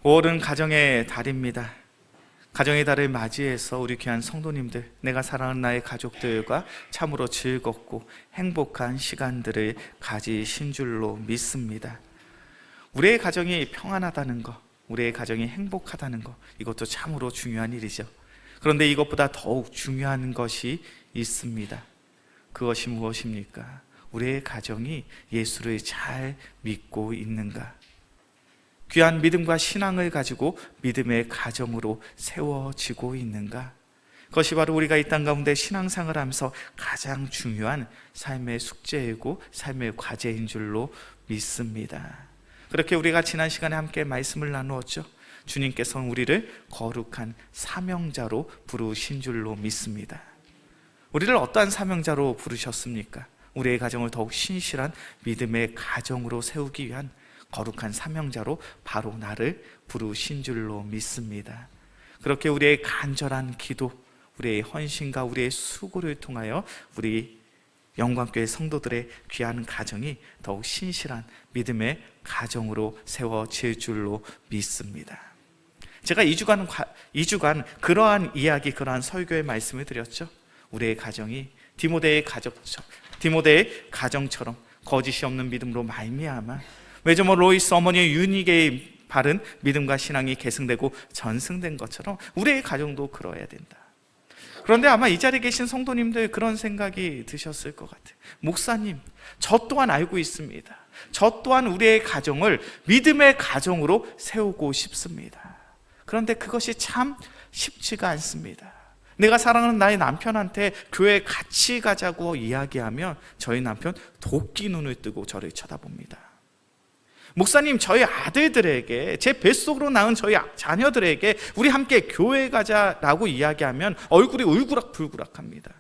5월은 가정의 달입니다. 가정의 달을 맞이해서 우리 귀한 성도님들, 내가 사랑하는 나의 가족들과 참으로 즐겁고 행복한 시간들을 가지신 줄로 믿습니다. 우리의 가정이 평안하다는 것, 우리의 가정이 행복하다는 것, 이것도 참으로 중요한 일이죠. 그런데 이것보다 더욱 중요한 것이 있습니다. 그것이 무엇입니까? 우리의 가정이 예수를 잘 믿고 있는가? 귀한 믿음과 신앙을 가지고 믿음의 가정으로 세워지고 있는가? 그것이 바로 우리가 이 땅 가운데 신앙생활을 하면서 가장 중요한 삶의 숙제이고 삶의 과제인 줄로 믿습니다. 그렇게 우리가 지난 시간에 함께 말씀을 나누었죠. 주님께서는 우리를 거룩한 사명자로 부르신 줄로 믿습니다. 우리를 어떠한 사명자로 부르셨습니까? 우리의 가정을 더욱 신실한 믿음의 가정으로 세우기 위한 거룩한 사명자로 바로 나를 부르신 줄로 믿습니다. 그렇게 우리의 간절한 기도, 우리의 헌신과 우리의 수고를 통하여 우리 영광교회 성도들의 귀한 가정이 더욱 신실한 믿음의 가정으로 세워질 줄로 믿습니다. 제가 2주간 그러한 이야기, 그러한 설교의 말씀을 드렸죠. 우리의 가정이 디모데의 가정처럼 거짓이 없는 믿음으로 말미암아 외조모 로이스 어머니의 유니게의 바른 믿음과 신앙이 계승되고 전승된 것처럼 우리의 가정도 그러해야 된다. 그런데 아마 이 자리에 계신 성도님들 그런 생각이 드셨을 것 같아요. 목사님, 저 또한 알고 있습니다. 저 또한 우리의 가정을 믿음의 가정으로 세우고 싶습니다. 그런데 그것이 참 쉽지가 않습니다. 내가 사랑하는 나의 남편한테 교회에 같이 가자고 이야기하면 저희 남편 도끼 눈을 뜨고 저를 쳐다봅니다. 목사님, 저희 아들들에게, 제 뱃속으로 낳은 저희 자녀들에게 우리 함께 교회 가자라고 이야기하면 얼굴이 울그락불그락합니다.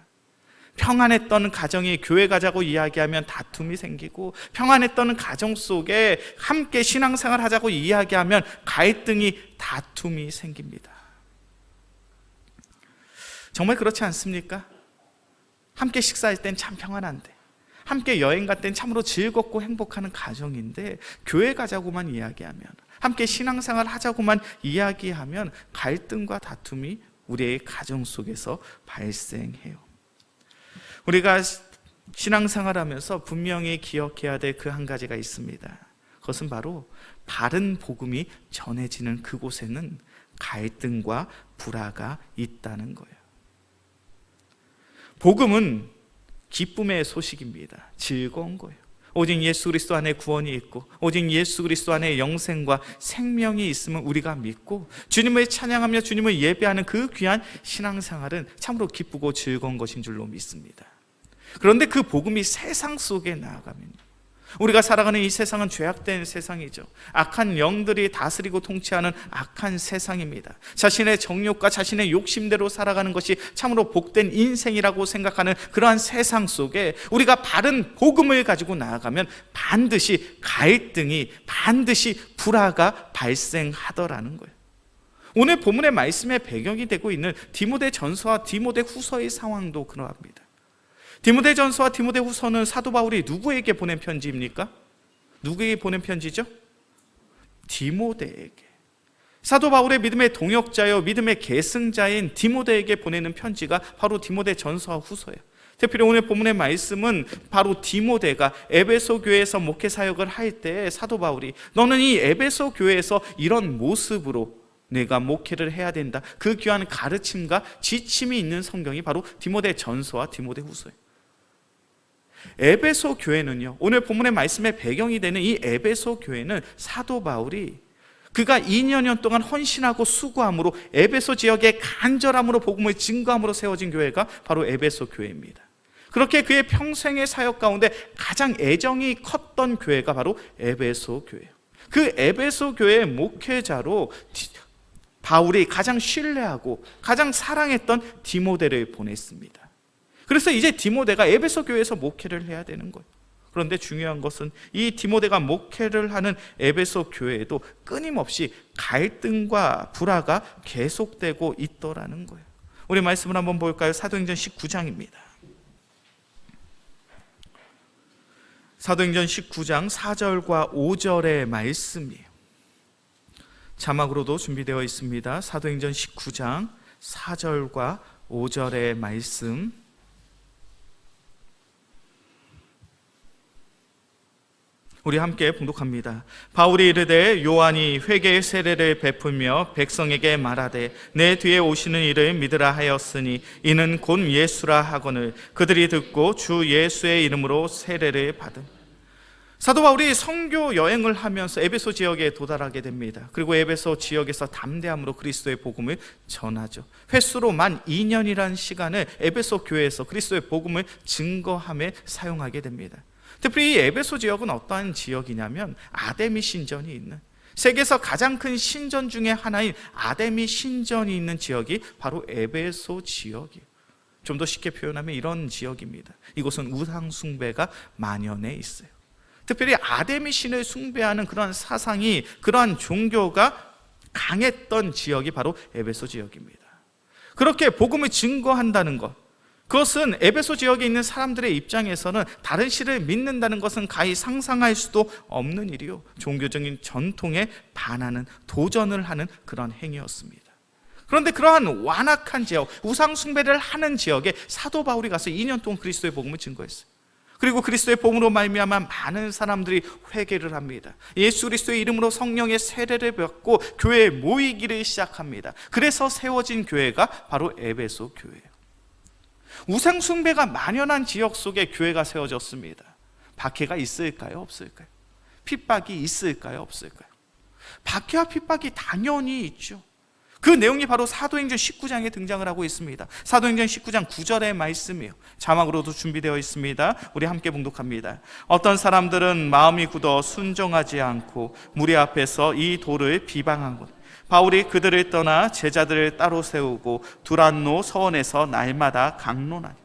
평안했던 가정이 교회 가자고 이야기하면 다툼이 생기고, 평안했던 가정 속에 함께 신앙생활 하자고 이야기하면 갈등이, 다툼이 생깁니다. 정말 그렇지 않습니까? 함께 식사할 땐 참 평안한데, 함께 여행 갈 땐 참으로 즐겁고 행복한 가정인데, 교회 가자고만 이야기하면, 함께 신앙생활 하자고만 이야기하면 갈등과 다툼이 우리의 가정 속에서 발생해요. 우리가 신앙생활하면서 분명히 기억해야 될 그 한 가지가 있습니다. 그것은 바로 바른 복음이 전해지는 그곳에는 갈등과 불화가 있다는 거예요. 복음은 기쁨의 소식입니다. 즐거운 거예요. 오직 예수 그리스도 안에 구원이 있고, 오직 예수 그리스도 안에 영생과 생명이 있음을 우리가 믿고 주님을 찬양하며 주님을 예배하는 그 귀한 신앙생활은 참으로 기쁘고 즐거운 것인 줄로 믿습니다. 그런데 그 복음이 세상 속에 나아가면, 우리가 살아가는 이 세상은 죄악된 세상이죠. 악한 영들이 다스리고 통치하는 악한 세상입니다. 자신의 정욕과 자신의 욕심대로 살아가는 것이 참으로 복된 인생이라고 생각하는 그러한 세상 속에 우리가 바른 복음을 가지고 나아가면 반드시 갈등이, 반드시 불화가 발생하더라는 거예요. 오늘 본문의 말씀의 배경이 되고 있는 디모데전서와 디모데후서의 상황도 그러합니다. 디모데전서와 디모데후서는 사도 바울이 누구에게 보낸 편지입니까? 누구에게 보낸 편지죠? 디모데에게. 사도 바울의 믿음의 동역자요, 믿음의 계승자인 디모데에게 보내는 편지가 바로 디모데전서와 후서예요. 특별히 오늘 본문의 말씀은 바로 디모데가 에베소 교회에서 목회 사역을 할 때 사도 바울이 너는 이 에베소 교회에서 이런 모습으로 내가 목회를 해야 된다, 그 귀한 가르침과 지침이 있는 성경이 바로 디모데전서와 디모데후서예요. 에베소 교회는요, 오늘 본문의 말씀의 배경이 되는 이 에베소 교회는 사도 바울이 그가 2년 동안 헌신하고 수고함으로 에베소 지역의 간절함으로 복음을 증거함으로 세워진 교회가 바로 에베소 교회입니다. 그렇게 그의 평생의 사역 가운데 가장 애정이 컸던 교회가 바로 에베소 교회예요. 그 에베소 교회의 목회자로 바울이 가장 신뢰하고 가장 사랑했던 디모데를 보냈습니다. 그래서 이제 디모데가 에베소 교회에서 목회를 해야 되는 거예요. 그런데 중요한 것은 이 디모데가 목회를 하는 에베소 교회에도 끊임없이 갈등과 불화가 계속되고 있더라는 거예요. 우리 말씀을 한번 볼까요? 사도행전 19장입니다. 사도행전 19장 4절과 5절의 말씀이에요. 자막으로도 준비되어 있습니다. 사도행전 19장 4절과 5절의 말씀, 우리 함께 봉독합니다. 바울이 이르되 요한이 회개의 세례를 베풀며 백성에게 말하되 내 뒤에 오시는 이를 믿으라 하였으니 이는 곧 예수라 하거늘 그들이 듣고 주 예수의 이름으로 세례를 받음. 사도 바울이 선교 여행을 하면서 에베소 지역에 도달하게 됩니다. 그리고 에베소 지역에서 담대함으로 그리스도의 복음을 전하죠. 횟수로 만 2년이라는 시간을 에베소 교회에서 그리스도의 복음을 증거함에 사용하게 됩니다. 특별히 이 에베소 지역은 어떠한 지역이냐면 아데미 신전이 있는, 세계에서 가장 큰 신전 중에 하나인 아데미 신전이 있는 지역이 바로 에베소 지역이에요. 좀 더 쉽게 표현하면 이런 지역입니다. 이곳은 우상 숭배가 만연해 있어요. 특별히 아데미 신을 숭배하는 그런 사상이, 그러한 종교가 강했던 지역이 바로 에베소 지역입니다. 그렇게 복음을 증거한다는 것, 그것은 에베소 지역에 있는 사람들의 입장에서는 다른 신을 믿는다는 것은 가히 상상할 수도 없는 일이요, 종교적인 전통에 반하는, 도전을 하는 그런 행위였습니다. 그런데 그러한 완악한 지역, 우상 숭배를 하는 지역에 사도 바울이 가서 2년 동안 그리스도의 복음을 증거했어요. 그리고 그리스도의 복음으로 말미암아 많은 사람들이 회개를 합니다. 예수 그리스도의 이름으로 성령의 세례를 받고 교회에 모이기를 시작합니다. 그래서 세워진 교회가 바로 에베소 교회예요. 우상 숭배가 만연한 지역 속에 교회가 세워졌습니다. 박해가 있을까요? 없을까요? 핍박이 있을까요? 없을까요? 박해와 핍박이 당연히 있죠. 그 내용이 바로 사도행전 19장에 등장을 하고 있습니다. 사도행전 19장 9절의 말씀이에요. 자막으로도 준비되어 있습니다. 우리 함께 봉독합니다. 어떤 사람들은 마음이 굳어 순종하지 않고 무리 앞에서 이 돌을 비방하고, 바울이 그들을 떠나 제자들을 따로 세우고 두란노 서원에서 날마다 강론하니.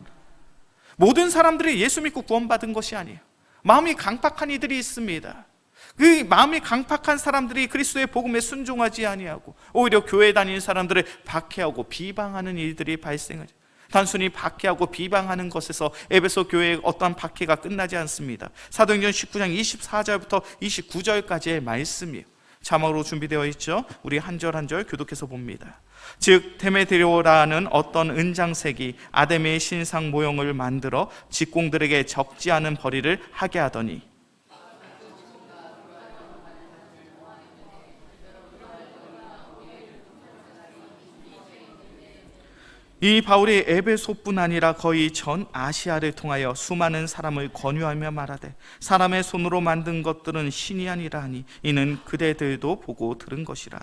모든 사람들이 예수 믿고 구원받은 것이 아니에요. 마음이 강팍한 이들이 있습니다. 그 마음이 강팍한 사람들이 그리스도의 복음에 순종하지 아니하고 오히려 교회 다니는 사람들을 박해하고 비방하는 일들이 발생하죠. 단순히 박해하고 비방하는 것에서 에베소 교회의 어떠한 박해가 끝나지 않습니다. 사도행전 19장 24절부터 29절까지의 말씀이에요. 자막으로 준비되어 있죠. 우리 한 절 한 절 교독해서 봅니다. 즉 데메드리오라는 어떤 은장색이 아데미의 신상 모형을 만들어 직공들에게 적지 않은 벌이를 하게 하더니, 이 바울이 에베소뿐 아니라 거의 전 아시아를 통하여 수많은 사람을 권유하며 말하되 사람의 손으로 만든 것들은 신이 아니라 하니 이는 그대들도 보고 들은 것이라.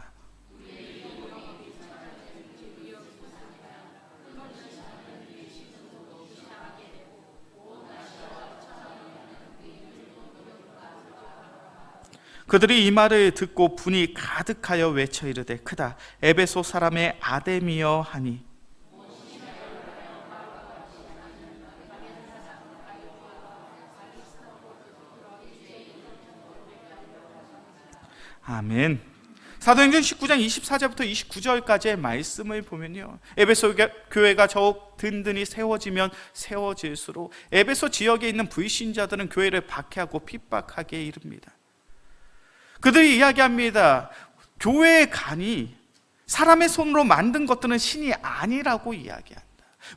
그들이 이 말을 듣고 분이 가득하여 외쳐 이르되 크다 에베소 사람의 아데미여 하니, 아멘. 사도행전 19장 24절부터 29절까지의 말씀을 보면요, 에베소 교회가 더욱 든든히 세워지면 세워질수록 에베소 지역에 있는 불신자들은 교회를 박해하고 핍박하게 이릅니다. 그들이 이야기합니다. 교회의 간이 사람의 손으로 만든 것들은 신이 아니라고 이야기한다.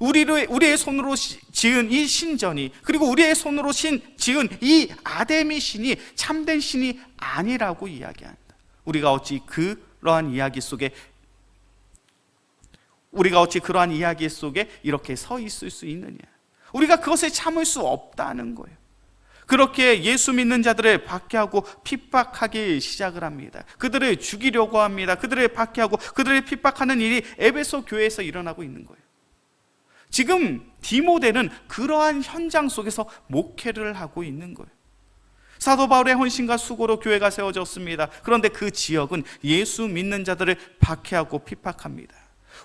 우리의 손으로 지은 이 신전이, 그리고 우리의 손으로 지은 이 아데미 신이 참된 신이 아니라고 이야기한다. 우리가 어찌 그러한 이야기 속에 이렇게 서 있을 수 있느냐? 우리가 그것을 참을 수 없다는 거예요. 그렇게 예수 믿는 자들을 박해하고 핍박하기 시작을 합니다. 그들을 죽이려고 합니다. 그들을 박해하고 그들을 핍박하는 일이 에베소 교회에서 일어나고 있는 거예요. 지금 디모데는 그러한 현장 속에서 목회를 하고 있는 거예요. 사도 바울의 헌신과 수고로 교회가 세워졌습니다. 그런데 그 지역은 예수 믿는 자들을 박해하고 핍박합니다.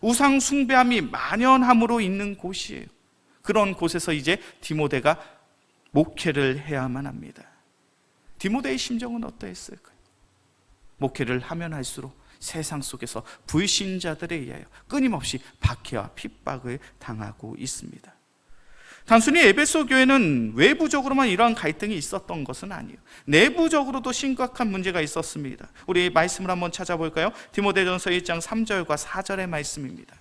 우상 숭배함이 만연함으로 있는 곳이에요. 그런 곳에서 이제 디모데가 목회를 해야만 합니다. 디모데의 심정은 어떠했을까요? 목회를 하면 할수록 세상 속에서 불신자들에 의하여 끊임없이 박해와 핍박을 당하고 있습니다. 단순히 에베소 교회는 외부적으로만 이러한 갈등이 있었던 것은 아니에요. 내부적으로도 심각한 문제가 있었습니다. 우리 말씀을 한번 찾아볼까요? 디모데전서 1장 3절과 4절의 말씀입니다.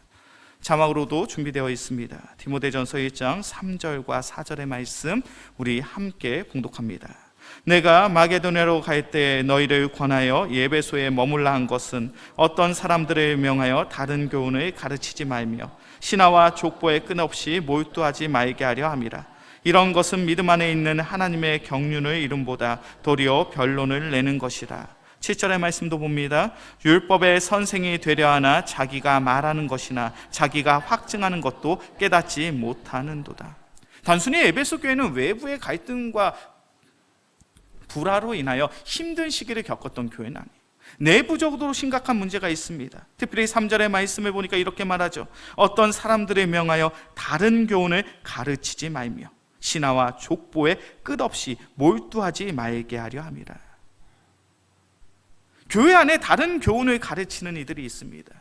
자막으로도 준비되어 있습니다. 디모데전서 1장 3절과 4절의 말씀 우리 함께 봉독합니다. 내가 마게도냐로 갈 때 너희를 권하여 에베소에 머물라 한 것은 어떤 사람들을 명하여 다른 교훈을 가르치지 말며 신하와 족보에 끊없이 몰두하지 말게 하려 함이라. 이런 것은 믿음 안에 있는 하나님의 경륜을 이름보다 도리어 변론을 내는 것이라. 7절의 말씀도 봅니다. 율법의 선생이 되려 하나 자기가 말하는 것이나 자기가 확증하는 것도 깨닫지 못하는도다. 단순히 에베소 교회는 외부의 갈등과 불화로 인하여 힘든 시기를 겪었던 교회는 아니에요. 내부적으로 심각한 문제가 있습니다. 특별히 3절의 말씀을 보니까 이렇게 말하죠. 어떤 사람들을 명하여 다른 교훈을 가르치지 말며 신하와 족보에 끝없이 몰두하지 말게 하려 함이라. 교회 안에 다른 교훈을 가르치는 이들이 있습니다.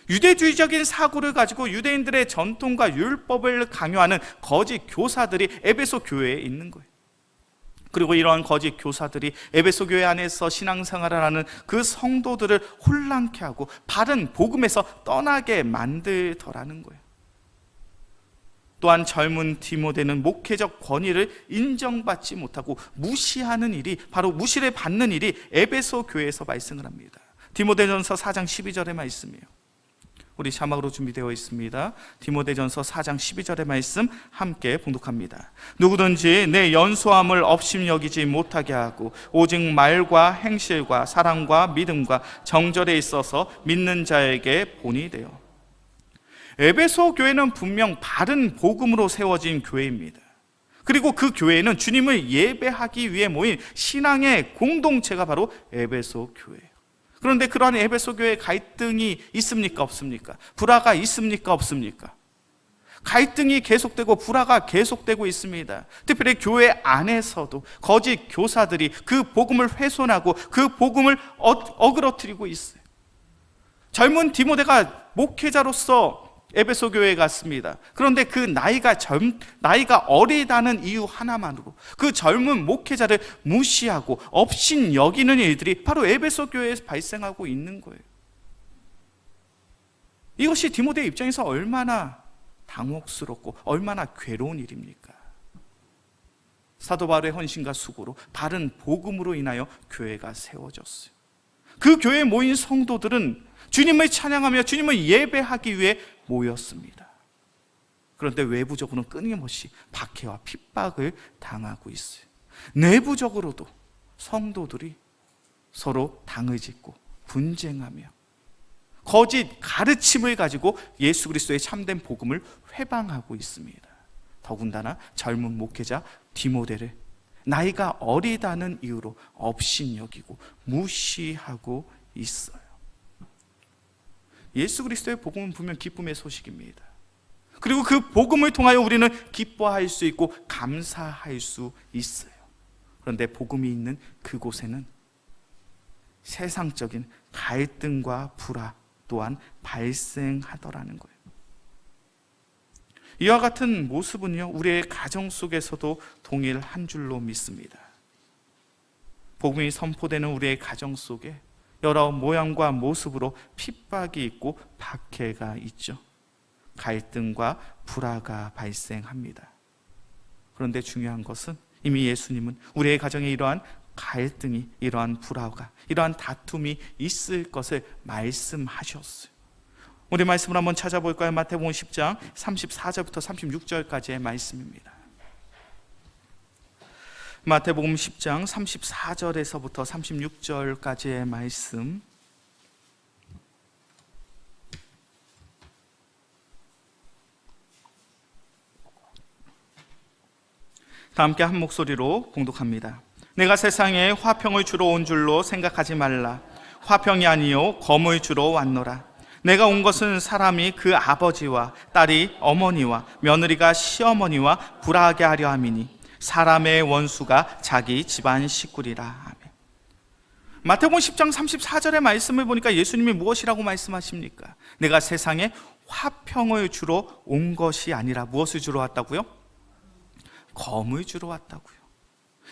유대주의적인 사고를 가지고 유대인들의 전통과 율법을 강요하는 거짓 교사들이 에베소 교회에 있는 거예요. 그리고 이러한 거짓 교사들이 에베소 교회 안에서 신앙생활을 하는 그 성도들을 혼란케 하고 바른 복음에서 떠나게 만들더라는 거예요. 또한 젊은 디모데는 목회적 권위를 인정받지 못하고 무시하는 일이, 바로 무시를 받는 일이 에베소 교회에서 발생을 합니다. 디모데전서 4장 12절의 말씀이에요. 우리 자막으로 준비되어 있습니다. 디모데전서 4장 12절의 말씀 함께 봉독합니다. 누구든지 내 연소함을 업신여기지 못하게 하고 오직 말과 행실과 사랑과 믿음과 정절에 있어서 믿는 자에게 본이 되어. 에베소 교회는 분명 바른 복음으로 세워진 교회입니다. 그리고 그 교회는 주님을 예배하기 위해 모인 신앙의 공동체가 바로 에베소 교회예요. 그런데 그러한 에베소 교회에 갈등이 있습니까? 없습니까? 불화가 있습니까? 없습니까? 갈등이 계속되고 불화가 계속되고 있습니다. 특별히 교회 안에서도 거짓 교사들이 그 복음을 훼손하고 그 복음을 어그러뜨리고 있어요. 젊은 디모데가 목회자로서 에베소 교회에 갔습니다. 그런데 그 나이가 어리다는 이유 하나만으로 그 젊은 목회자를 무시하고 업신 여기는 일들이 바로 에베소 교회에서 발생하고 있는 거예요. 이것이 디모데 입장에서 얼마나 당혹스럽고 얼마나 괴로운 일입니까? 사도 바울의 헌신과 수고로 바른 복음으로 인하여 교회가 세워졌어요. 그 교회에 모인 성도들은 주님을 찬양하며 주님을 예배하기 위해 모였습니다. 그런데 외부적으로는 끊임없이 박해와 핍박을 당하고 있어요. 내부적으로도 성도들이 서로 당을 짓고 분쟁하며 거짓 가르침을 가지고 예수 그리스도의 참된 복음을 회방하고 있습니다. 더군다나 젊은 목회자 디모데를 나이가 어리다는 이유로 업신여기고 무시하고 있어요. 예수 그리스도의 복음은 분명 기쁨의 소식입니다. 그리고 그 복음을 통하여 우리는 기뻐할 수 있고 감사할 수 있어요. 그런데 복음이 있는 그곳에는 세상적인 갈등과 불화 또한 발생하더라는 거예요. 이와 같은 모습은요, 우리의 가정 속에서도 동일한 줄로 믿습니다. 복음이 선포되는 우리의 가정 속에 여러 모양과 모습으로 핍박이 있고 박해가 있죠. 갈등과 불화가 발생합니다. 그런데 중요한 것은 이미 예수님은 우리의 가정에 이러한 갈등이, 이러한 불화가, 이러한 다툼이 있을 것을 말씀하셨어요. 우리 말씀을 한번 찾아볼까요? 마태복음 10장 34절부터 36절까지의 말씀입니다. 마태복음 10장 34절에서부터 36절까지의 말씀, 다 함께 한 목소리로 봉독합니다. 내가 세상에 화평을 주러 온 줄로 생각하지 말라. 화평이 아니요 검을 주러 왔노라. 내가 온 것은 사람이 그 아버지와 딸이 어머니와 며느리가 시어머니와 불화하게 하려 함이니 사람의 원수가 자기 집안 식구리라. 아멘. 마태복음 10장 34절의 말씀을 보니까 예수님이 무엇이라고 말씀하십니까? 내가 세상에 화평을 주러 온 것이 아니라 무엇을 주러 왔다고요? 검을 주러 왔다고요.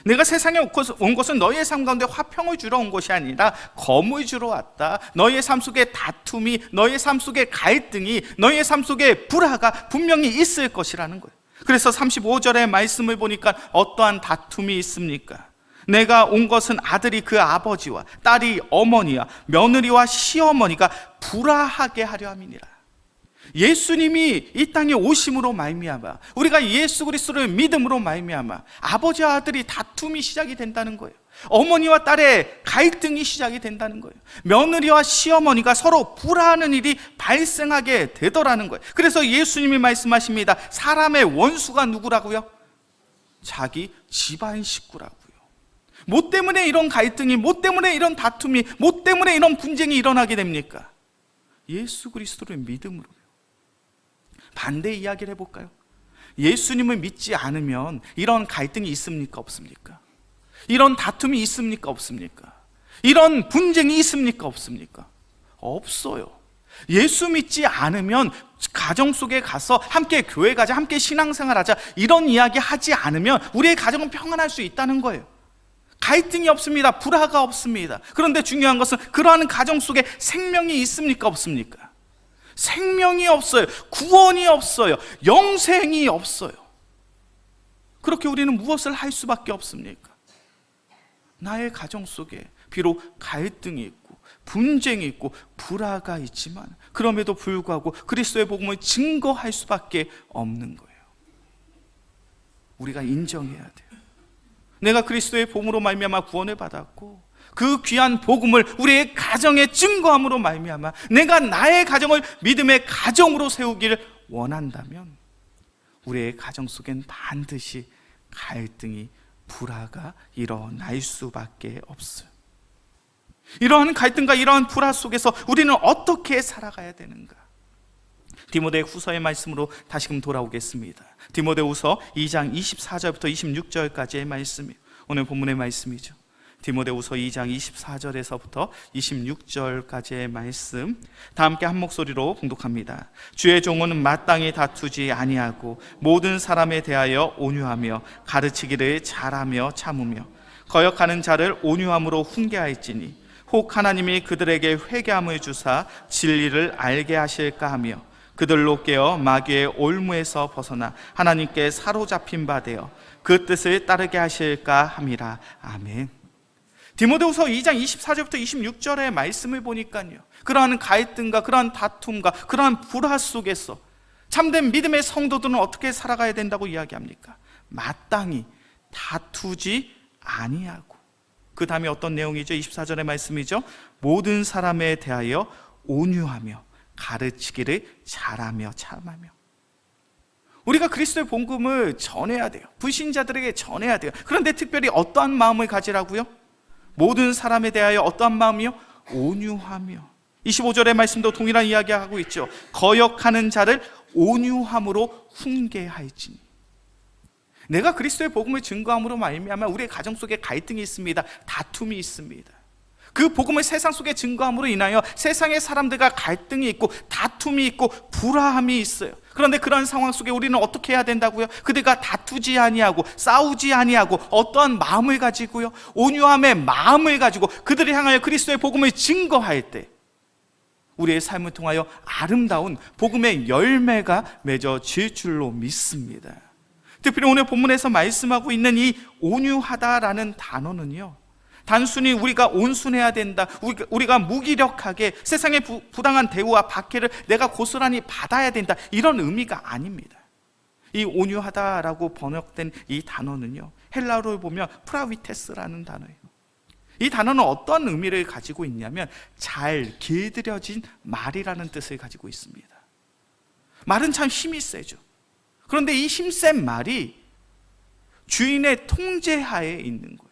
내가 세상에 온 것은 너희의 삶 가운데 화평을 주러 온 것이 아니라 검을 주러 왔다. 너희의 삶 속에 다툼이, 너희의 삶 속에 갈등이, 너희의 삶 속에 불화가 분명히 있을 것이라는 거예요. 그래서 35절의 말씀을 보니까 어떠한 다툼이 있습니까? 내가 온 것은 아들이 그 아버지와 딸이 어머니와 며느리와 시어머니가 불화하게 하려 함이니라. 예수님이 이 땅에 오심으로 말미암아, 우리가 예수 그리스도를 믿음으로 말미암아 아버지와 아들이 다툼이 시작이 된다는 거예요. 어머니와 딸의 갈등이 시작이 된다는 거예요. 며느리와 시어머니가 서로 불화하는 일이 발생하게 되더라는 거예요. 그래서 예수님이 말씀하십니다. 사람의 원수가 누구라고요? 자기 집안 식구라고요. 뭐 때문에 이런 갈등이, 뭐 때문에 이런 다툼이, 뭐 때문에 이런 분쟁이 일어나게 됩니까? 예수 그리스도를 믿음으로요. 반대 이야기를 해볼까요? 예수님을 믿지 않으면 이런 갈등이 있습니까? 없습니까? 이런 다툼이 있습니까? 없습니까? 이런 분쟁이 있습니까? 없습니까? 없어요. 예수 믿지 않으면 가정 속에 가서 함께 교회 가자, 함께 신앙생활 하자, 이런 이야기 하지 않으면 우리의 가정은 평안할 수 있다는 거예요. 갈등이 없습니다. 불화가 없습니다. 그런데 중요한 것은 그러한 가정 속에 생명이 있습니까? 없습니까? 생명이 없어요. 구원이 없어요. 영생이 없어요. 그렇게 우리는 무엇을 할 수밖에 없습니까? 나의 가정 속에 비록 갈등이 있고 분쟁이 있고 불화가 있지만 그럼에도 불구하고 그리스도의 복음을 증거할 수밖에 없는 거예요. 우리가 인정해야 돼요. 내가 그리스도의 복음으로 말미암아 구원을 받았고 그 귀한 복음을 우리의 가정에 증거함으로 말미암아 내가 나의 가정을 믿음의 가정으로 세우기를 원한다면 우리의 가정 속엔 반드시 갈등이, 불화가 일어날 수밖에 없어요. 이러한 갈등과 이러한 불화 속에서 우리는 어떻게 살아가야 되는가? 디모데 후서의 말씀으로 다시금 돌아오겠습니다. 디모데 후서 2장 24절부터 26절까지의 말씀이에요. 오늘 본문의 말씀이죠. 디모데후서 2장 24절에서부터 26절까지의 말씀 다 함께 한 목소리로 봉독합니다. 주의 종은 마땅히 다투지 아니하고 모든 사람에 대하여 온유하며 가르치기를 잘하며 참으며 거역하는 자를 온유함으로 훈계하였지니 혹 하나님이 그들에게 회개함을 주사 진리를 알게 하실까 하며 그들로 깨어 마귀의 올무에서 벗어나 하나님께 사로잡힌 바 되어 그 뜻을 따르게 하실까 함이라. 아멘. 디모데후서 2장 24절부터 26절의 말씀을 보니까요, 그러한 갈등과 그러한 다툼과 그러한 불화 속에서 참된 믿음의 성도들은 어떻게 살아가야 된다고 이야기합니까? 마땅히 다투지 아니하고, 그 다음에 어떤 내용이죠? 24절의 말씀이죠. 모든 사람에 대하여 온유하며 가르치기를 잘하며 참하며. 우리가 그리스도의 복음을 전해야 돼요. 불신자들에게 전해야 돼요. 그런데 특별히 어떠한 마음을 가지라고요? 모든 사람에 대하여 어떠한 마음이요? 온유하며. 25절의 말씀도 동일한 이야기하고 있죠. 거역하는 자를 온유함으로 훈계하였지니. 내가 그리스도의 복음을 증거함으로 말미암아 우리의 가정 속에 갈등이 있습니다. 다툼이 있습니다. 그 복음을 세상 속에 증거함으로 인하여 세상의 사람들과 갈등이 있고 다툼이 있고 불화함이 있어요. 그런데 그런 상황 속에 우리는 어떻게 해야 된다고요? 그들과 다투지 아니하고 싸우지 아니하고 어떠한 마음을 가지고요? 온유함의 마음을 가지고 그들을 향하여 그리스도의 복음을 증거할 때 우리의 삶을 통하여 아름다운 복음의 열매가 맺어질 줄로 믿습니다. 특별히 오늘 본문에서 말씀하고 있는 이 온유하다라는 단어는요, 단순히 우리가 온순해야 된다, 우리가 무기력하게 세상의 부당한 대우와 박해를 내가 고스란히 받아야 된다, 이런 의미가 아닙니다. 이 온유하다라고 번역된 이 단어는요, 헬라어로 보면 프라위테스라는 단어예요. 이 단어는 어떤 의미를 가지고 있냐면 잘 길들여진 말이라는 뜻을 가지고 있습니다. 말은 참 힘이 세죠. 그런데 이 힘센 말이 주인의 통제하에 있는 거예요.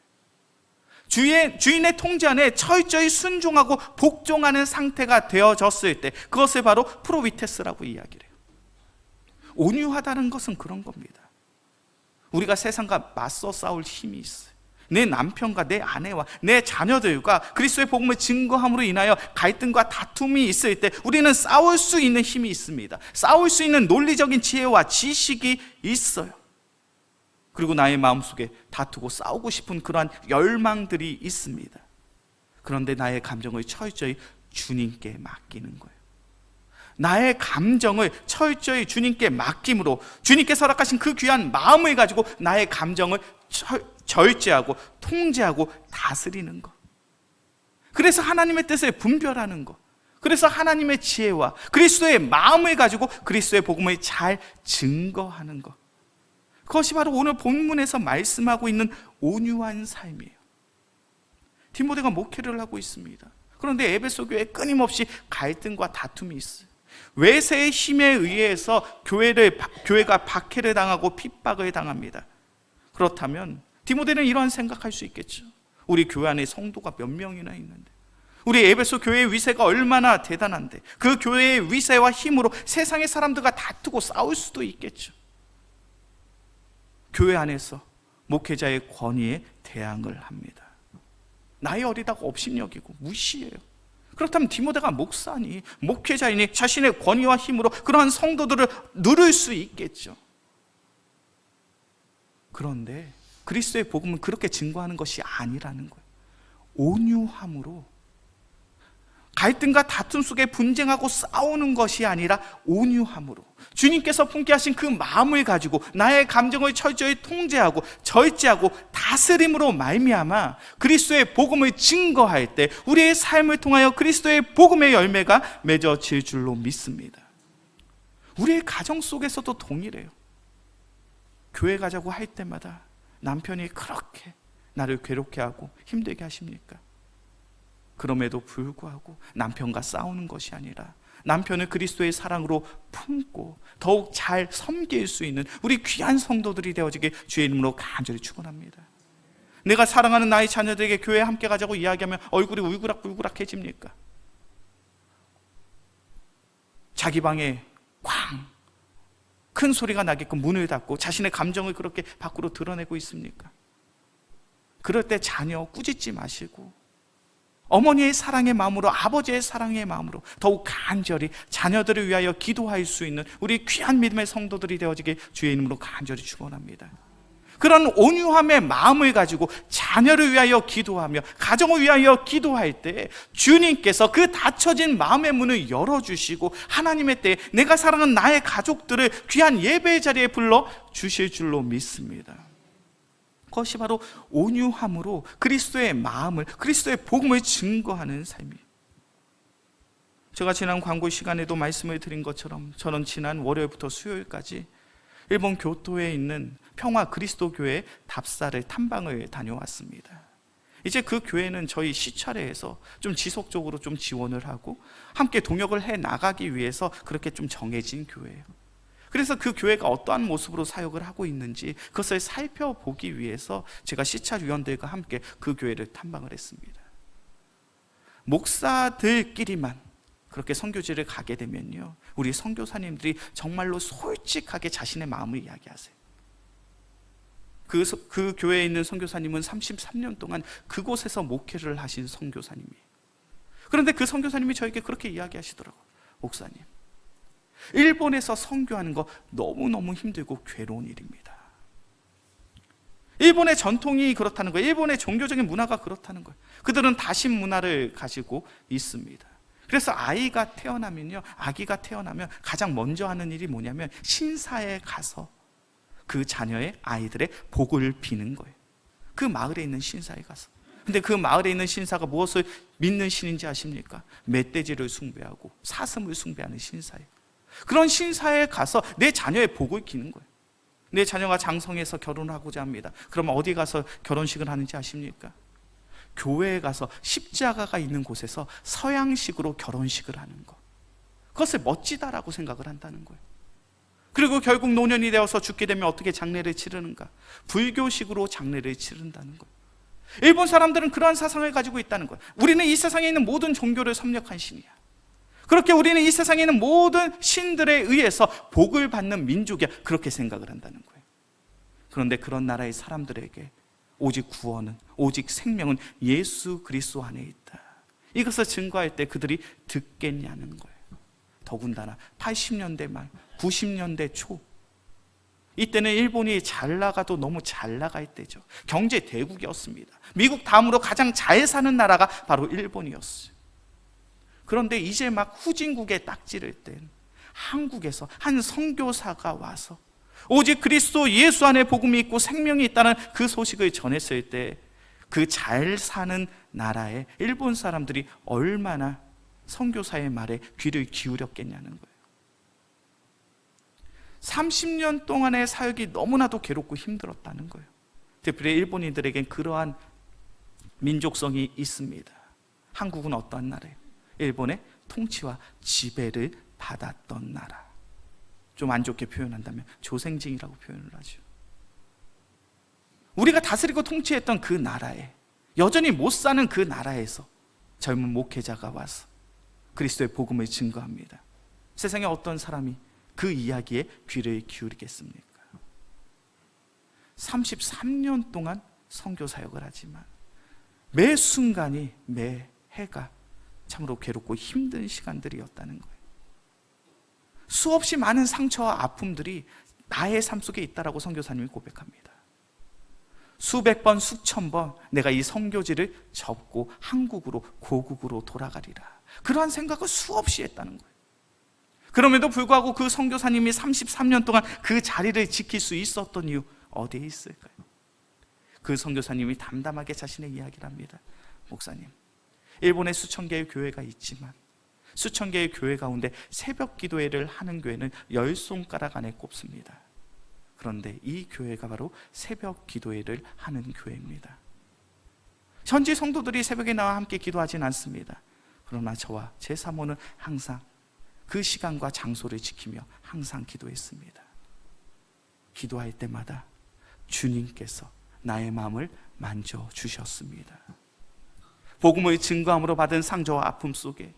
주인의 통제 안에 철저히 순종하고 복종하는 상태가 되어졌을 때 그것을 바로 프로위테스라고 이야기를 해요. 온유하다는 것은 그런 겁니다. 우리가 세상과 맞서 싸울 힘이 있어요. 내 남편과 내 아내와 내 자녀들과 그리스도의 복음을 증거함으로 인하여 갈등과 다툼이 있을 때 우리는 싸울 수 있는 힘이 있습니다. 싸울 수 있는 논리적인 지혜와 지식이 있어요. 그리고 나의 마음속에 다투고 싸우고 싶은 그러한 열망들이 있습니다. 그런데 나의 감정을 철저히 주님께 맡기는 거예요. 나의 감정을 철저히 주님께 맡김으로 주님께서 허락하신 그 귀한 마음을 가지고 나의 감정을 절제하고 통제하고 다스리는 것. 그래서 하나님의 뜻을 분별하는 것. 그래서 하나님의 지혜와 그리스도의 마음을 가지고 그리스도의 복음을 잘 증거하는 것. 그것이 바로 오늘 본문에서 말씀하고 있는 온유한 삶이에요. 디모데가 목회를 하고 있습니다. 그런데 에베소 교회에 끊임없이 갈등과 다툼이 있어요. 외세의 힘에 의해서 교회가 박해를 당하고 핍박을 당합니다. 그렇다면 디모데는 이러한 생각할 수 있겠죠. 우리 교회 안에 성도가 몇 명이나 있는데, 우리 에베소 교회의 위세가 얼마나 대단한데, 그 교회의 위세와 힘으로 세상의 사람들과 다투고 싸울 수도 있겠죠. 교회 안에서 목회자의 권위에 대항을 합니다. 나이 어리다고 업신여기고 무시해요. 그렇다면 디모데가 목사니, 목회자이니 자신의 권위와 힘으로 그러한 성도들을 누를 수 있겠죠. 그런데 그리스도의 복음은 그렇게 증거하는 것이 아니라는 거예요. 온유함으로, 갈등과 다툼 속에 분쟁하고 싸우는 것이 아니라 온유함으로, 주님께서 품게 하신 그 마음을 가지고 나의 감정을 철저히 통제하고 절제하고 다스림으로 말미암아 그리스도의 복음을 증거할 때 우리의 삶을 통하여 그리스도의 복음의 열매가 맺어질 줄로 믿습니다. 우리의 가정 속에서도 동일해요. 교회 가자고 할 때마다 남편이 그렇게 나를 괴롭게 하고 힘들게 하십니까? 그럼에도 불구하고 남편과 싸우는 것이 아니라 남편을 그리스도의 사랑으로 품고 더욱 잘 섬길 수 있는 우리 귀한 성도들이 되어지길 주의 이름으로 간절히 축원합니다. 내가 사랑하는 나의 자녀들에게 교회에 함께 가자고 이야기하면 얼굴이 울그락불그락해집니까? 자기 방에 쾅! 큰 소리가 나게끔 문을 닫고 자신의 감정을 그렇게 밖으로 드러내고 있습니까? 그럴 때 자녀 꾸짖지 마시고 어머니의 사랑의 마음으로, 아버지의 사랑의 마음으로 더욱 간절히 자녀들을 위하여 기도할 수 있는 우리 귀한 믿음의 성도들이 되어지길 주의 이름으로 간절히 축원합니다. 그런 온유함의 마음을 가지고 자녀를 위하여 기도하며 가정을 위하여 기도할 때 주님께서 그 닫혀진 마음의 문을 열어주시고 하나님의 때에 내가 사랑하는 나의 가족들을 귀한 예배의 자리에 불러 주실 줄로 믿습니다. 그것이 바로 온유함으로 그리스도의 마음을, 그리스도의 복음을 증거하는 삶이에요. 제가 지난 광고 시간에도 말씀을 드린 것처럼 저는 지난 월요일부터 수요일까지 일본 교토에 있는 평화 그리스도 교회 답사를 탐방을 다녀왔습니다. 이제 그 교회는 저희 시차례에서 좀 지속적으로 좀 지원을 하고 함께 동역을 해 나가기 위해서 그렇게 좀 정해진 교회예요. 그래서 그 교회가 어떠한 모습으로 사역을 하고 있는지 그것을 살펴보기 위해서 제가 시찰위원들과 함께 그 교회를 탐방을 했습니다. 목사들끼리만 그렇게 선교지를 가게 되면요, 우리 선교사님들이 정말로 솔직하게 자신의 마음을 이야기하세요. 그 교회에 있는 선교사님은 33년 동안 그곳에서 목회를 하신 선교사님이에요. 그런데 그 선교사님이 저에게 그렇게 이야기하시더라고요. 목사님, 일본에서 선교하는 거 너무너무 힘들고 괴로운 일입니다. 일본의 전통이 그렇다는 거예요. 일본의 종교적인 문화가 그렇다는 거예요. 그들은 다신 문화를 가지고 있습니다. 그래서 아기가 태어나면 가장 먼저 하는 일이 뭐냐면 신사에 가서 그 자녀의 아이들의 복을 비는 거예요. 그 마을에 있는 신사에 가서. 근데 그 마을에 있는 신사가 무엇을 믿는 신인지 아십니까? 멧돼지를 숭배하고 사슴을 숭배하는 신사예요. 그런 신사에 가서 내 자녀의 복을 기는 거예요. 내 자녀가 장성해서 결혼하고자 합니다. 그러면 어디 가서 결혼식을 하는지 아십니까? 교회에 가서 십자가가 있는 곳에서 서양식으로 결혼식을 하는 것. 그것을 멋지다라고 생각을 한다는 거예요. 그리고 결국 노년이 되어서 죽게 되면 어떻게 장례를 치르는가? 불교식으로 장례를 치른다는 거예요. 일본 사람들은 그러한 사상을 가지고 있다는 거예요. 우리는 이 세상에 있는 모든 종교를 섭렵한 신이야. 그렇게 우리는 이 세상에 있는 모든 신들에 의해서 복을 받는 민족이야. 그렇게 생각을 한다는 거예요. 그런데 그런 나라의 사람들에게 오직 구원은, 오직 생명은 예수 그리스도 안에 있다. 이것을 증거할 때 그들이 듣겠냐는 거예요. 더군다나 80년대 말, 90년대 초 이때는 일본이 잘 나가도 너무 잘 나갈 때죠. 경제 대국이었습니다. 미국 다음으로 가장 잘 사는 나라가 바로 일본이었어요. 그런데 이제 막 후진국에 딱 찌를 땐 한국에서 한 선교사가 와서 오직 그리스도 예수 안에 복음이 있고 생명이 있다는 그 소식을 전했을 때 그 잘 사는 나라에 일본 사람들이 얼마나 선교사의 말에 귀를 기울였겠냐는 거예요. 30년 동안의 사역이 너무나도 괴롭고 힘들었다는 거예요. 특별히 일본인들에겐 그러한 민족성이 있습니다. 한국은 어떠한 나라예요? 일본의 통치와 지배를 받았던 나라. 좀 안 좋게 표현한다면 조생징이라고 표현을 하죠. 우리가 다스리고 통치했던 그 나라에, 여전히 못 사는 그 나라에서 젊은 목회자가 와서 그리스도의 복음을 증거합니다. 세상에 어떤 사람이 그 이야기에 귀를 기울이겠습니까? 33년 동안 선교 사역을 하지만 매 순간이, 매 해가 참으로 괴롭고 힘든 시간들이었다는 거예요. 수없이 많은 상처와 아픔들이 나의 삶 속에 있다라고 선교사님이 고백합니다. 수백 번, 수천 번 내가 이 선교지를 접고 한국으로, 고국으로 돌아가리라, 그러한 생각을 수없이 했다는 거예요. 그럼에도 불구하고 그 선교사님이 33년 동안 그 자리를 지킬 수 있었던 이유 어디에 있을까요? 그 선교사님이 담담하게 자신의 이야기를 합니다. 목사님, 일본에 수천 개의 교회가 있지만 수천 개의 교회 가운데 새벽 기도회를 하는 교회는 10손가락 안에 꼽습니다. 그런데 이 교회가 바로 새벽 기도회를 하는 교회입니다. 현지 성도들이 새벽에 나와 함께 기도하진 않습니다. 그러나 저와 제 사모는 항상 그 시간과 장소를 지키며 항상 기도했습니다. 기도할 때마다 주님께서 나의 마음을 만져주셨습니다. 복음의 증거함으로 받은 상처와 아픔 속에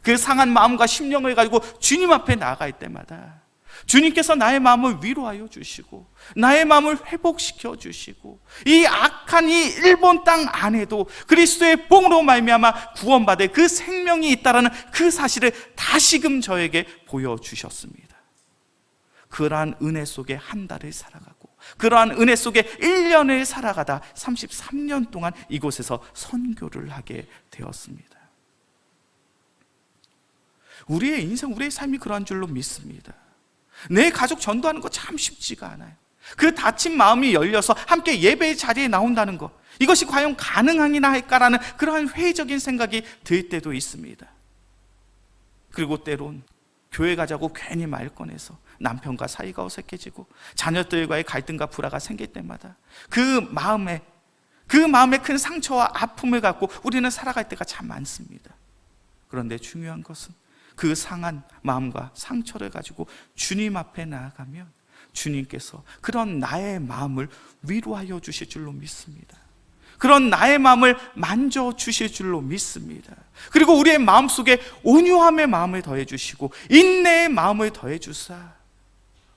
그 상한 마음과 심령을 가지고 주님 앞에 나아갈 때마다 주님께서 나의 마음을 위로하여 주시고 나의 마음을 회복시켜 주시고 이 악한 이 일본 땅 안에도 그리스도의 복음으로 말미암아 구원받을 그 생명이 있다라는 그 사실을 다시금 저에게 보여주셨습니다. 그러한 은혜 속에 한 달을 살아가고 그러한 은혜 속에 1년을 살아가다 33년 동안 이곳에서 선교를 하게 되었습니다. 우리의 인생, 우리의 삶이 그러한 줄로 믿습니다. 내 가족 전도하는 거 참 쉽지가 않아요. 그 다친 마음이 열려서 함께 예배의 자리에 나온다는 것, 이것이 과연 가능하기나 할까라는 그러한 회의적인 생각이 들 때도 있습니다. 그리고 때론 교회 가자고 괜히 말 꺼내서 남편과 사이가 어색해지고 자녀들과의 갈등과 불화가 생길 때마다 그 마음에 큰 상처와 아픔을 갖고 우리는 살아갈 때가 참 많습니다. 그런데 중요한 것은 그 상한 마음과 상처를 가지고 주님 앞에 나아가면 주님께서 그런 나의 마음을 위로하여 주실 줄로 믿습니다. 그런 나의 마음을 만져주실 줄로 믿습니다. 그리고 우리의 마음속에 온유함의 마음을 더해주시고 인내의 마음을 더해주사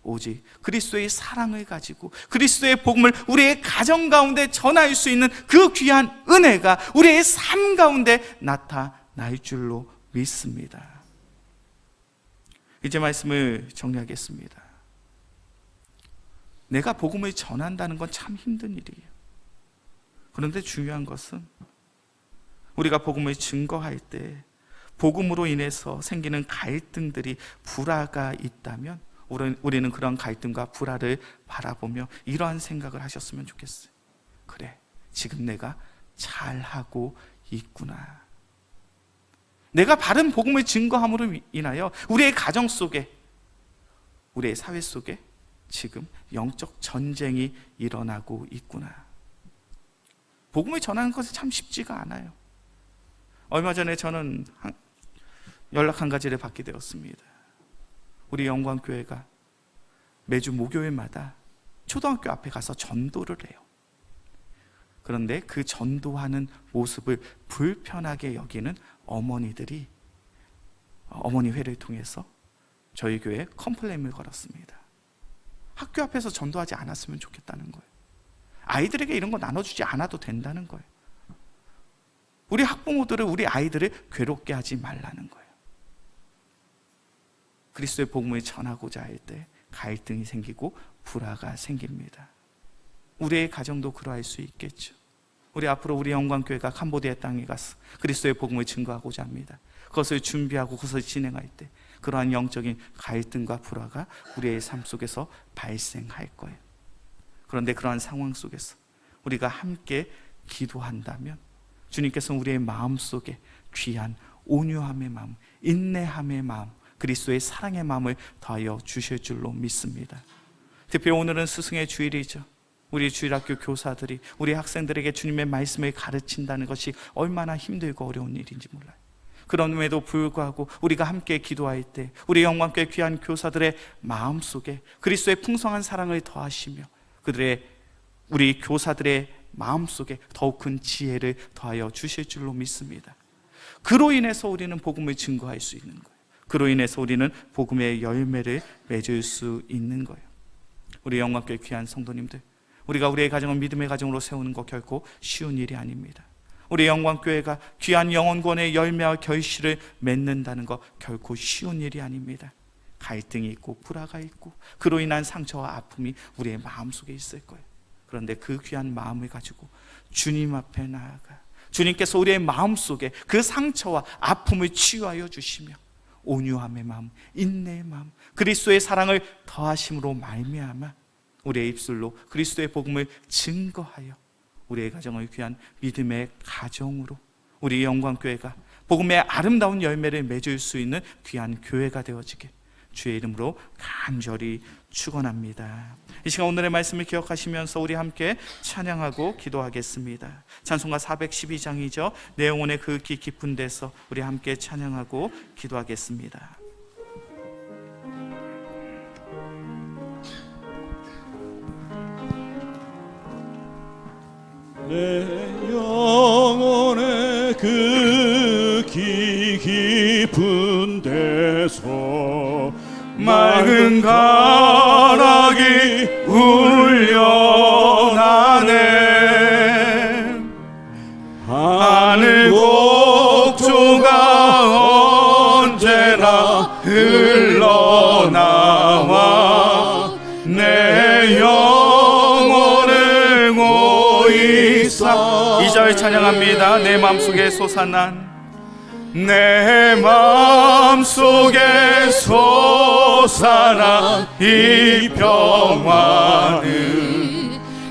오직 그리스도의 사랑을 가지고 그리스도의 복음을 우리의 가정 가운데 전할 수 있는 그 귀한 은혜가 우리의 삶 가운데 나타날 줄로 믿습니다. 이제 말씀을 정리하겠습니다. 내가 복음을 전한다는 건 참 힘든 일이에요. 그런데 중요한 것은 우리가 복음을 증거할 때 복음으로 인해서 생기는 갈등들이, 불화가 있다면 우리는 그런 갈등과 불화를 바라보며 이러한 생각을 하셨으면 좋겠어요. 그래, 지금 내가 잘하고 있구나. 내가 바른 복음을 증거함으로 인하여 우리의 가정 속에, 우리의 사회 속에 지금 영적 전쟁이 일어나고 있구나. 복음을 전하는 것은 참 쉽지가 않아요. 얼마 전에 저는 연락 한 가지를 받게 되었습니다. 우리 영광교회가 매주 목요일마다 초등학교 앞에 가서 전도를 해요. 그런데 그 전도하는 모습을 불편하게 여기는 어머니들이 어머니회를 통해서 저희 교회에 컴플레인을 걸었습니다. 학교 앞에서 전도하지 않았으면 좋겠다는 거예요. 아이들에게 이런 거 나눠주지 않아도 된다는 거예요. 우리 학부모들은 우리 아이들을 괴롭게 하지 말라는 거예요. 그리스도의 복음을 전하고자 할 때 갈등이 생기고 불화가 생깁니다. 우리의 가정도 그러할 수 있겠죠. 우리 앞으로 우리 영광교회가 캄보디아 땅에 가서 그리스도의 복음을 증거하고자 합니다. 그것을 준비하고 그것을 진행할 때 그러한 영적인 갈등과 불화가 우리의 삶 속에서 발생할 거예요. 그런데 그러한 상황 속에서 우리가 함께 기도한다면 주님께서는 우리의 마음 속에 귀한 온유함의 마음, 인내함의 마음, 그리스도의 사랑의 마음을 더하여 주실 줄로 믿습니다. 특히 오늘은 스승의 주일이죠. 우리 주일학교 교사들이 우리 학생들에게 주님의 말씀을 가르친다는 것이 얼마나 힘들고 어려운 일인지 몰라요. 그럼에도 불구하고 우리가 함께 기도할 때 우리 영광교회 귀한 교사들의 마음속에 그리스도의 풍성한 사랑을 더하시며 그들의 우리 교사들의 마음속에 더욱 큰 지혜를 더하여 주실 줄로 믿습니다. 그로 인해서 우리는 복음을 증거할 수 있는 거예요. 그로 인해서 우리는 복음의 열매를 맺을 수 있는 거예요. 우리 영광교회 귀한 성도님들, 우리가 우리의 가정을 믿음의 가정으로 세우는 것 결코 쉬운 일이 아닙니다. 우리 영광교회가 귀한 영혼권의 열매와 결실을 맺는다는 것 결코 쉬운 일이 아닙니다. 갈등이 있고 불화가 있고 그로 인한 상처와 아픔이 우리의 마음속에 있을 거예요. 그런데 그 귀한 마음을 가지고 주님 앞에 나아가 주님께서 우리의 마음속에 그 상처와 아픔을 치유하여 주시며 온유함의 마음, 인내의 마음, 그리스도의 사랑을 더하심으로 말미암아 우리의 입술로 그리스도의 복음을 증거하여 우리의 가정을 귀한 믿음의 가정으로 우리 영광교회가 복음의 아름다운 열매를 맺을 수 있는 귀한 교회가 되어지게 주의 이름으로 간절히 축원합니다. 이 시간 오늘의 말씀을 기억하시면서 우리 함께 찬양하고 기도하겠습니다. 찬송가 412장이죠. 내 영혼의 그 깊은 데서 우리 함께 찬양하고 기도하겠습니다. 내 영혼의 그 깊은 데서 맑은 가락이 울려나네. 하늘 곡조가 언제나 흘러나와 내 영혼을 고이사. 2절 찬양합니다. 내 마음속에 솟아난 내 마음속에 솟아난 이 평화는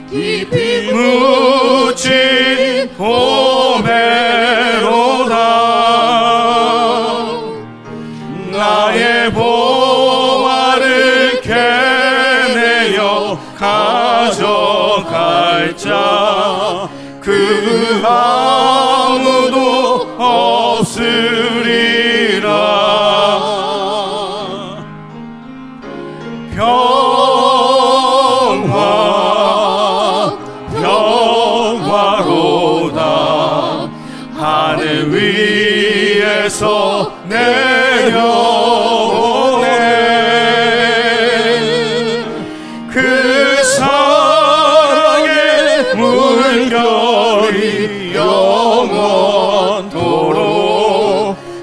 깊이 묻힌 보배로다. 나의 보화를 캐내어 가져갈 자 그 아무도 없으리라. 평화로다. 하늘 위에서 내려오네. 그 사랑의 물결이 영원토록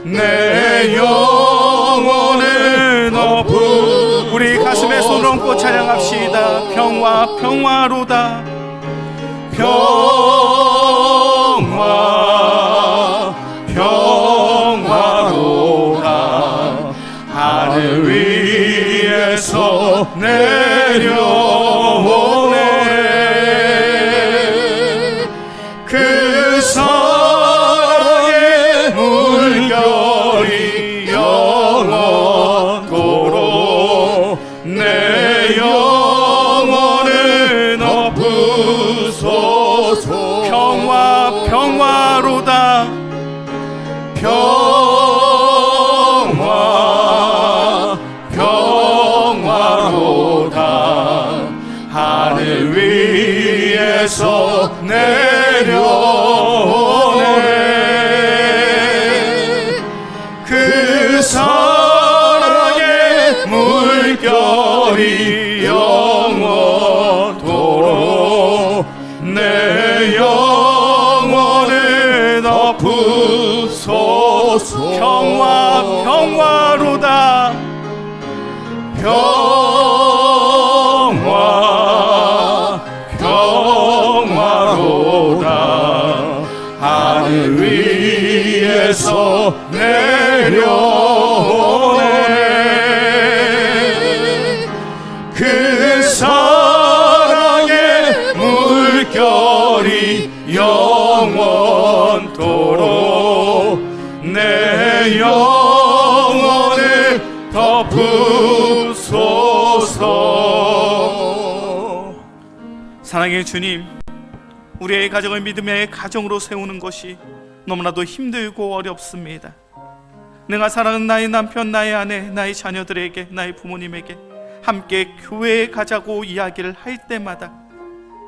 내 영혼을 덮은. 우리 가슴에 손을 얹고 찬양합시다. 평화로다. 평화로다. 하늘 위에서 내려오네. 그 사랑의 물결이 영원토록 내 영혼을 덮으소서. 평화로다. 평화로다. 하늘 위에서 내려오네. 그 사랑의 물결이 영원토록 내 영혼을 덮으소서. 평화로다. 평화로다. 하늘에서 내려오네. 그 사랑의 물결이 영원토록 내 영혼을 덮으소서. 사랑의 주님, 우리의 가정을 믿음의 가정으로 세우는 것이 너무나도 힘들고 어렵습니다. 내가 사랑하는 나의 남편, 나의 아내, 나의 자녀들에게, 나의 부모님에게 함께 교회에 가자고 이야기를 할 때마다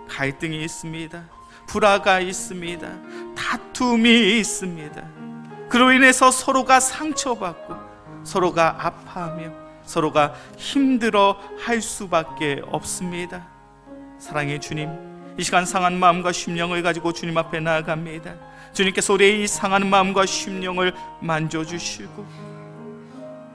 갈등이 있습니다. 불화가 있습니다. 다툼이 있습니다. 그로 인해서 서로가 상처받고 서로가 아파하며 서로가 힘들어 할 수밖에 없습니다. 사랑의 주님, 이 시간 상한 마음과 심령을 가지고 주님 앞에 나아갑니다. 주님께서 우리의 이 상한 마음과 심령을 만져주시고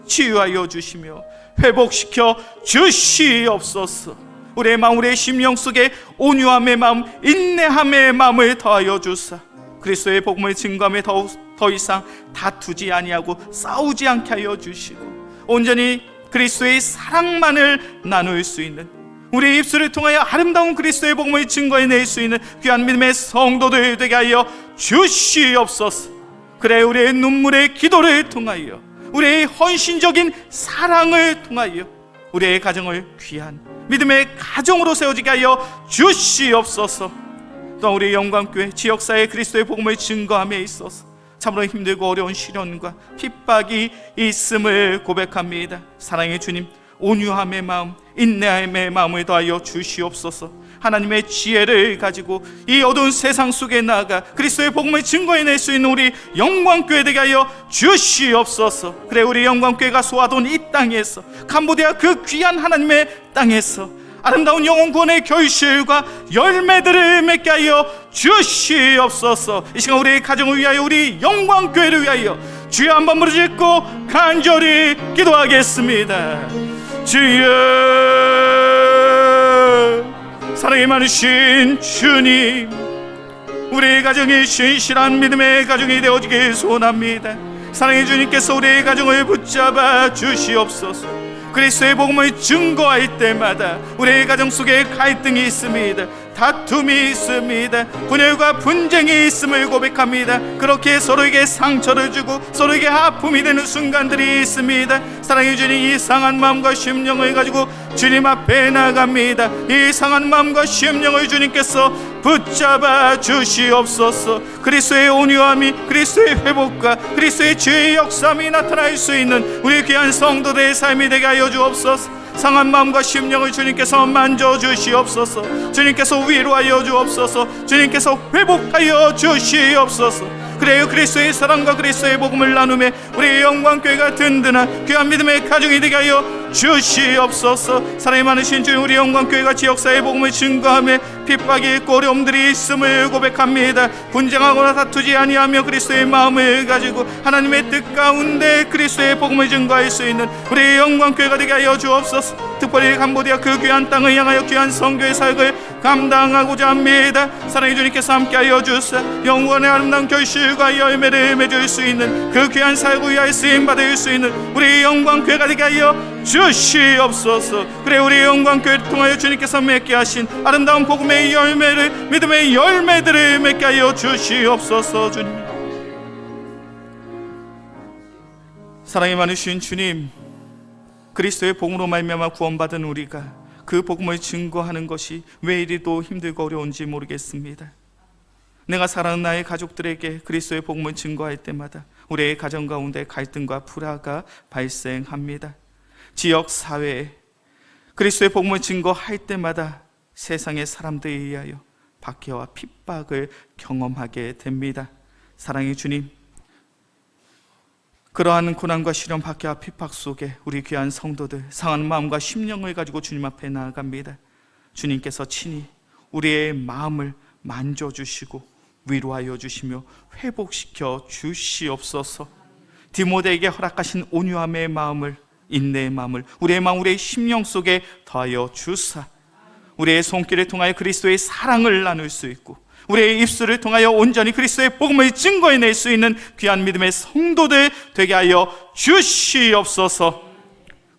치유하여 주시며 회복시켜 주시옵소서. 우리의 마음, 우리의 심령 속에 온유함의 마음, 인내함의 마음을 더하여 주사 그리스도의 복음을 증거하며 더 이상 다투지 아니하고 싸우지 않게 하여 주시고 온전히 그리스도의 사랑만을 나눌 수 있는, 우리의 입술을 통하여 아름다운 그리스도의 복음을 증거해낼 수 있는 귀한 믿음의 성도들 되게 하여 주시옵소서. 그래, 우리의 눈물의 기도를 통하여, 우리의 헌신적인 사랑을 통하여 우리의 가정을 귀한 믿음의 가정으로 세워지게 하여 주시옵소서. 또한 우리의 영광교회 지역사회 그리스도의 복음을 증거함에 있어서 참으로 힘들고 어려운 시련과 핍박이 있음을 고백합니다. 사랑의 주님, 온유함의 마음, 인내함의 마음을 더하여 주시옵소서. 하나님의 지혜를 가지고 이 어두운 세상 속에 나아가 그리스도의 복음을 증거해낼 수 있는 우리 영광교회 되게 하여 주시옵소서. 그래, 우리 영광교회가 쏘아돈 이 땅에서, 캄보디아 그 귀한 하나님의 땅에서 아름다운 영혼 구원의 결실과 열매들을 맺게 하여 주시옵소서. 이 시간 우리의 가정을 위하여, 우리 영광교회를 위하여 주여 한번 부르짖고 간절히 기도하겠습니다. 주여, 사랑이 많으신 주님, 우리의 가정이 신실한 믿음의 가정이 되어지길 소원합니다. 사랑의 주님께서 우리의 가정을 붙잡아 주시옵소서. 그리스도의 복음을 증거할 때마다 우리의 가정 속에 갈등이 있습니다. 다툼이 있습니다. 분열과 분쟁이 있음을 고백합니다. 그렇게 서로에게 상처를 주고 서로에게 아픔이 되는 순간들이 있습니다. 사랑해 주님, 이 상한 마음과 심령을 가지고 주님 앞에 나갑니다. 이 상한 마음과 심령을 주님께서 붙잡아 주시옵소서. 그리스도의 온유함이, 그리스도의 회복과 그리스도의 죄의 역사함이 나타날 수 있는 우리 귀한 성도들의 삶이 되게 하여 주옵소서. 상한 마음과 심령을 주님께서 만져주시옵소서. 주님께서 위로하여 주옵소서. 주님께서 회복하여 주시옵소서. 그래요, 그리스도의 사랑과 그리스도의 복음을 나누며 우리의 영광교회가 든든한 귀한 믿음의 가정이 되게 하여 주시옵소서. 사랑이 많으신 주님, 우리 영광교회가 지역사회의 복음을 증거하며 핍박이 있고 어려움들이 있음을 고백합니다. 분쟁하거나 다투지 아니하며 그리스도의 마음을 가지고 하나님의 뜻 가운데 그리스도의 복음을 증거할 수 있는 우리의 영광교회가 되게 하여 주옵소서. 특별히 캄보디아 그 귀한 땅을 향하여 귀한 선교의 사역을 감당하고자 합니다. 사랑의 주님께서 함께하여 주사 영원의 아름다운 결실과 열매를 맺을 수 있는 그 귀한 사역을 위하여 쓰임받을 수 있는 우리 영광교회가 되게 하여 주시옵소서. 그래, 우리 영광교회를 통하여 주님께서 맺게 하신 아름다운 복음의 열매를, 믿음의 열매들을 맺게 하여 주시옵소서. 주님, 사랑이 많으신 주님, 그리스도의 복음으로 말미암아 구원받은 우리가 그 복음을 증거하는 것이 왜 이리도 힘들고 어려운지 모르겠습니다. 내가 사랑하는 나의 가족들에게 그리스도의 복음을 증거할 때마다 우리의 가정 가운데 갈등과 불화가 발생합니다. 지역 사회에 그리스도의 복음을 증거할 때마다 세상의 사람들에 의하여 박해와 핍박을 경험하게 됩니다. 사랑의 주님, 그러한 고난과 시련, 박해와 핍박 속에 우리 귀한 성도들 상한 마음과 심령을 가지고 주님 앞에 나아갑니다. 주님께서 친히 우리의 마음을 만져주시고 위로하여 주시며 회복시켜 주시옵소서. 디모데에게 허락하신 온유함의 마음을, 인내의 마음을 우리의 마음, 우리의 심령 속에 더하여 주사 우리의 손길을 통하여 그리스도의 사랑을 나눌 수 있고 우리의 입술을 통하여 온전히 그리스도의 복음을 증거해낼 수 있는 귀한 믿음의 성도들 되게 하여 주시옵소서.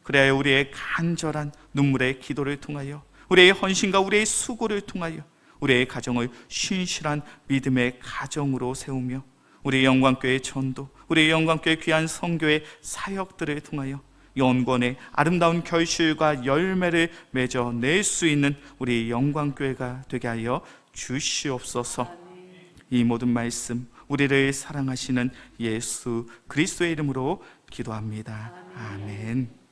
그래야 우리의 간절한 눈물의 기도를 통하여, 우리의 헌신과 우리의 수고를 통하여 우리의 가정을 신실한 믿음의 가정으로 세우며 우리의 영광교회 전도, 우리의 영광교회 귀한 선교의 사역들을 통하여 영원의 아름다운 결실과 열매를 맺어낼 수 있는 우리 영광교회가 되게 하여 주시옵소서. 이 모든 말씀 우리를 사랑하시는 예수 그리스도의 이름으로 기도합니다. 아멘.